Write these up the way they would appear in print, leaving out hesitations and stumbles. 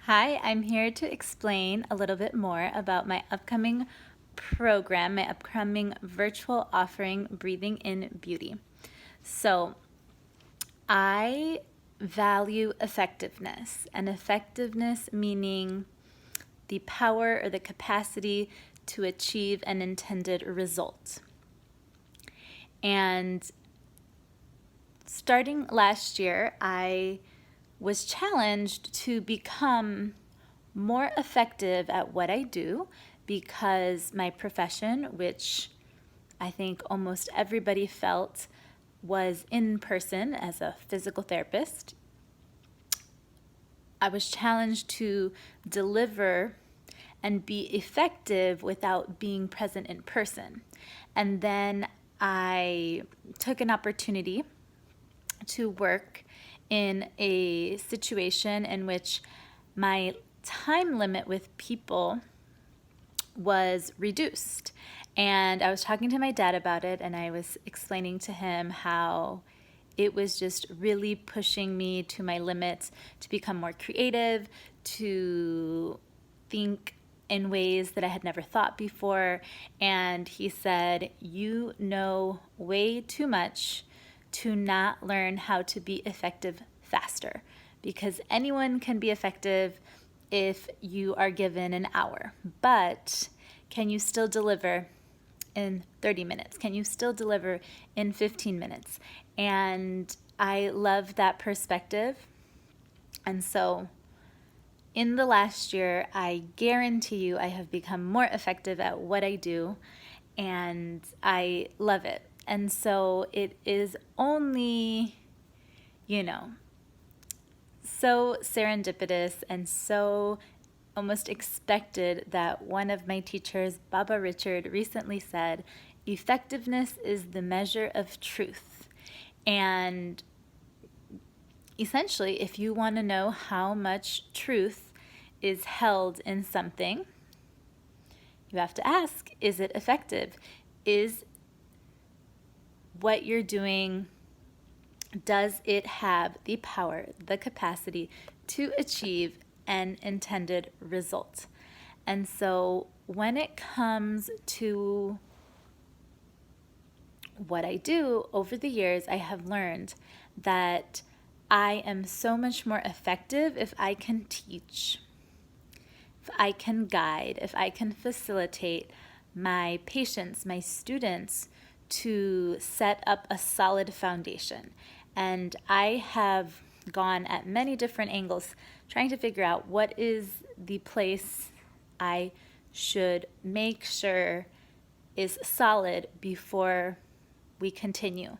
Hi, I'm here to explain a little bit more about my upcoming program, my upcoming virtual offering, Breathing in Beauty. So, I value effectiveness, and effectiveness meaning the power or the capacity to achieve an intended result. And starting last year, I was challenged to become more effective at what I do because my profession, which I think almost everybody felt was in person as a physical therapist, I was challenged to deliver and be effective without being present in person. And then I took an opportunity to work in a situation in which my time limit with people was reduced. And I was talking to my dad about it, and I was explaining to him how it was just really pushing me to my limits to become more creative, to think in ways that I had never thought before. And he said, "You know way too much to not learn how to be effective faster, because anyone can be effective if you are given an hour. But can you still deliver in 30 minutes? Can you still deliver in 15 minutes?" And I love that perspective. And so in the last year, I guarantee you I have become more effective at what I do, and I love it. And so it is only, you know, so serendipitous and so almost expected that one of my teachers, Baba Richard, recently said, "Effectiveness is the measure of truth." And essentially, if you want to know how much truth is held in something, you have to ask, is it effective? Is what you're doing, does it have the power, the capacity to achieve an intended result? And so when it comes to what I do over the years, I have learned that I am so much more effective if I can teach, if I can guide, if I can facilitate my patients, my students, to set up a solid foundation. And I have gone at many different angles trying to figure out what is the place I should make sure is solid before we continue.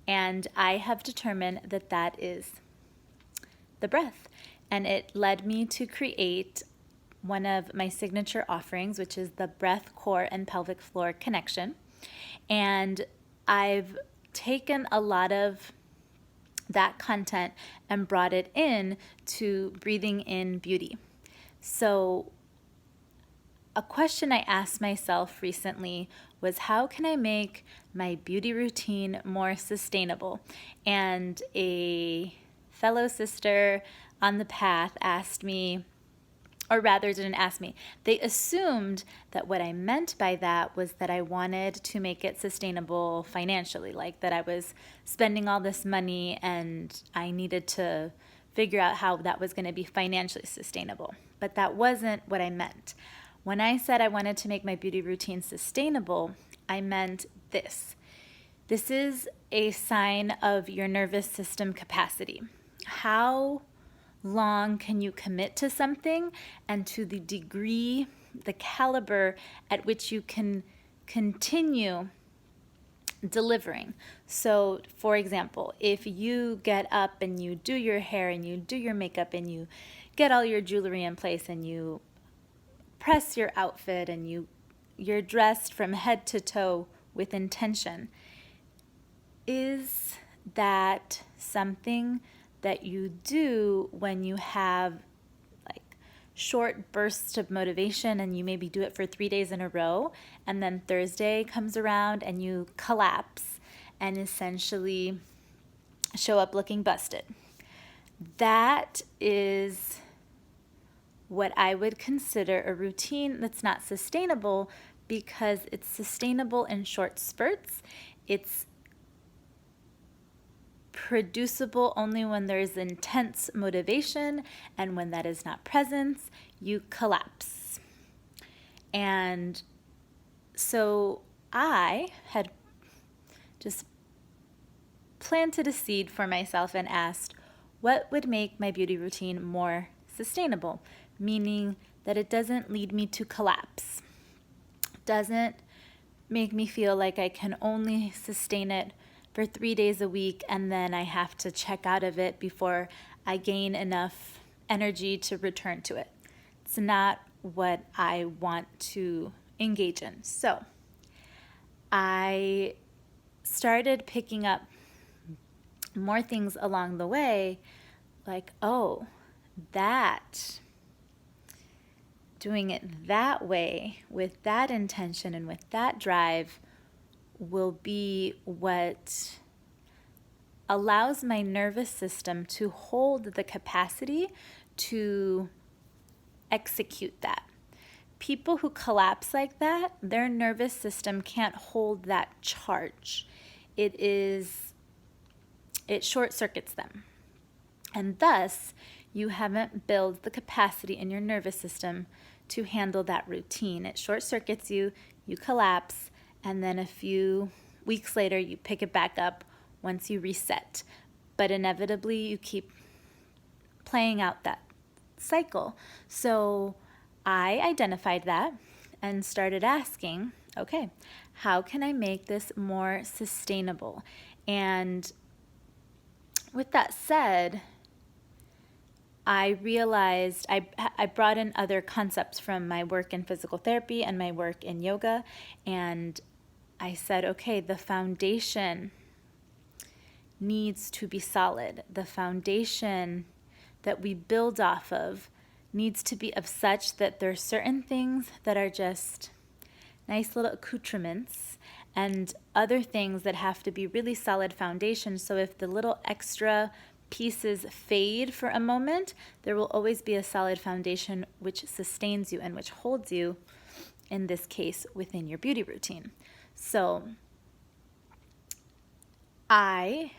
And I have determined that that is the breath. And it led me to create one of my signature offerings, which is the breath, core, and pelvic floor connection. And I've taken a lot of that content and brought it in to Breathing in Beauty. So a question I asked myself recently was, how can I make my beauty routine more sustainable? And a fellow sister on the path asked me, or rather didn't ask me, they assumed that what I meant by that was that I wanted to make it sustainable financially, like that I was spending all this money and I needed to figure out how that was going to be financially sustainable. But that wasn't what I meant. When I said I wanted to make my beauty routine sustainable, I meant this. This is a sign of your nervous system capacity. How long can you commit to something, and to the degree, the caliber at which you can continue delivering. So, for example, if you get up and you do your hair and you do your makeup and you get all your jewelry in place and you press your outfit and you're dressed from head to toe with intention, is that something that you do when you have like short bursts of motivation and you maybe do it for 3 days in a row, and then Thursday comes around and you collapse and essentially show up looking busted? That is what I would consider a routine that's not sustainable because it's sustainable in short spurts. It's producible only when there's intense motivation, and when that is not present, you collapse. And so I had just planted a seed for myself and asked, what would make my beauty routine more sustainable? Meaning that it doesn't lead me to collapse, doesn't make me feel like I can only sustain it for 3 days a week and then I have to check out of it before I gain enough energy to return to it. It's not what I want to engage in. So I started picking up more things along the way, like, oh, that, doing it that way, with that intention and with that drive, will be what allows my nervous system to hold the capacity to execute that. People who collapse like that, their nervous system can't hold that charge. It short circuits them. And thus, you haven't built the capacity in your nervous system to handle that routine. It short circuits you, you collapse, and then a few weeks later, you pick it back up once you reset. But inevitably, you keep playing out that cycle. So I identified that and started asking, okay, how can I make this more sustainable? And with that said, I realized I brought in other concepts from my work in physical therapy and my work in yoga, and I said, okay, the foundation needs to be solid. The foundation that we build off of needs to be of such that there are certain things that are just nice little accoutrements and other things that have to be really solid foundation. So if the little extra pieces fade for a moment, there will always be a solid foundation which sustains you and which holds you, in this case, within your beauty routine. So I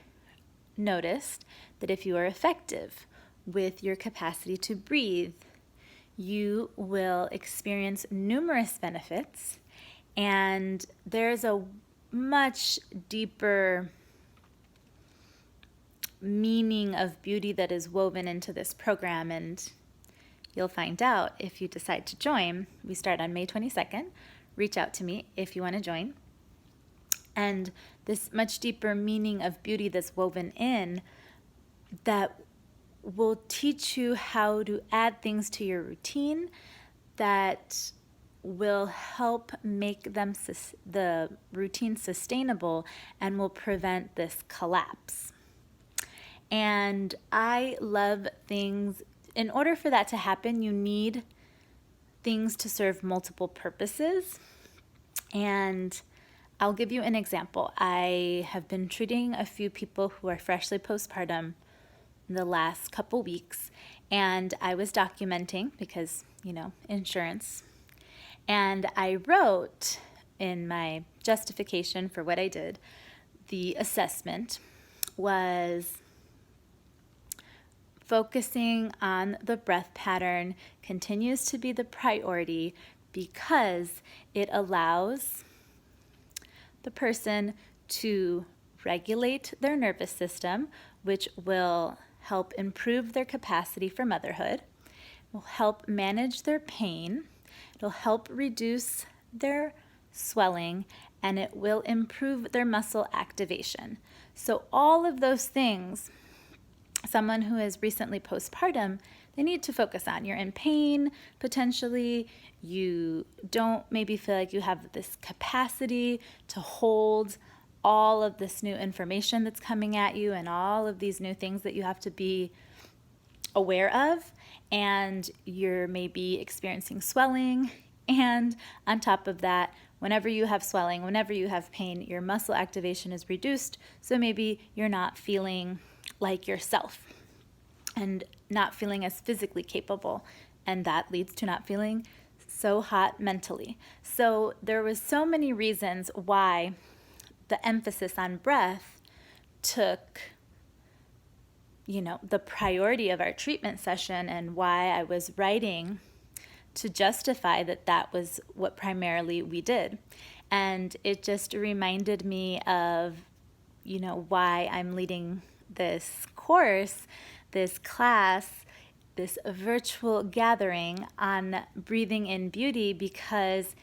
noticed that if you are effective with your capacity to breathe, you will experience numerous benefits, and there's a much deeper meaning of beauty that is woven into this program, and you'll find out if you decide to join. We start on May 22nd. Reach out to me if you want to join. And this much deeper meaning of beauty that's woven in that will teach you how to add things to your routine that will help make them the routine sustainable and will prevent this collapse. And I love things. In order for that to happen, you need things to serve multiple purposes. And I'll give you an example. I have been treating a few people who are freshly postpartum the last couple weeks, and I was documenting because, insurance. And I wrote in my justification for what I did, the assessment was focusing on the breath pattern continues to be the priority because it allows the person to regulate their nervous system, which will help improve their capacity for motherhood, will help manage their pain, it'll help reduce their swelling, and it will improve their muscle activation. So all of those things, someone who is recently postpartum, they need to focus on. You're in pain, potentially. You don't maybe feel like you have this capacity to hold all of this new information that's coming at you and all of these new things that you have to be aware of. And you're maybe experiencing swelling. And on top of that, whenever you have swelling, whenever you have pain, your muscle activation is reduced. So maybe you're not feeling like yourself and not feeling as physically capable and that leads to not feeling so hot mentally. So there was so many reasons why the emphasis on breath took, the priority of our treatment session, and why I was writing to justify that that was what primarily we did. And it just reminded me of, why I'm leading this course, this class, this virtual gathering on breathing in beauty, because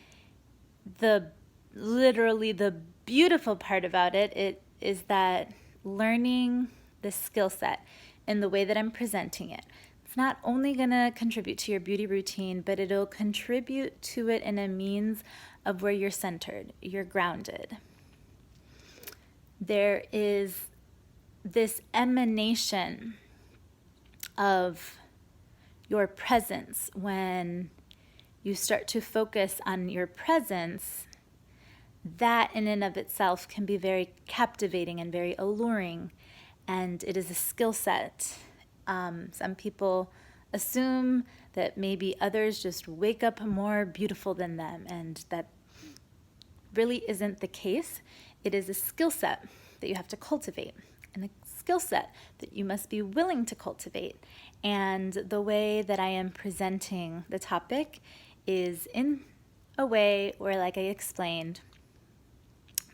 literally the beautiful part about it is that learning the skill set in the way that I'm presenting it, it's not only going to contribute to your beauty routine, but it'll contribute to it in a means of where you're centered, you're grounded. There is this emanation of your presence. When you start to focus on your presence, that in and of itself can be very captivating and very alluring, and it is a skill set. Some people assume that maybe others just wake up more beautiful than them, and that really isn't the case. It is a skill set that you have to cultivate, and a skill set that you must be willing to cultivate. And the way that I am presenting the topic is in a way where, like I explained,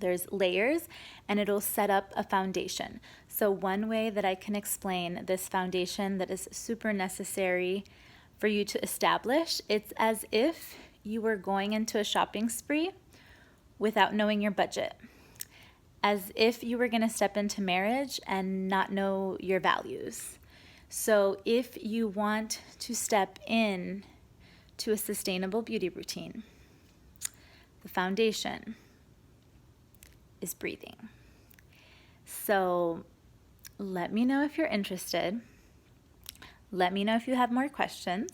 there's layers, and it'll set up a foundation. So one way that I can explain this foundation that is super necessary for you to establish, it's as if you were going into a shopping spree without knowing your budget. As if you were going to step into marriage and not know your values. So if you want to step in to a sustainable beauty routine, the foundation is breathing. So let me know if you're interested. Let me know if you have more questions.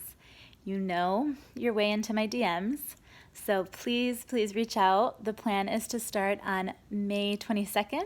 You know your way into my DMs. So please reach out. The plan is to start on May 22nd.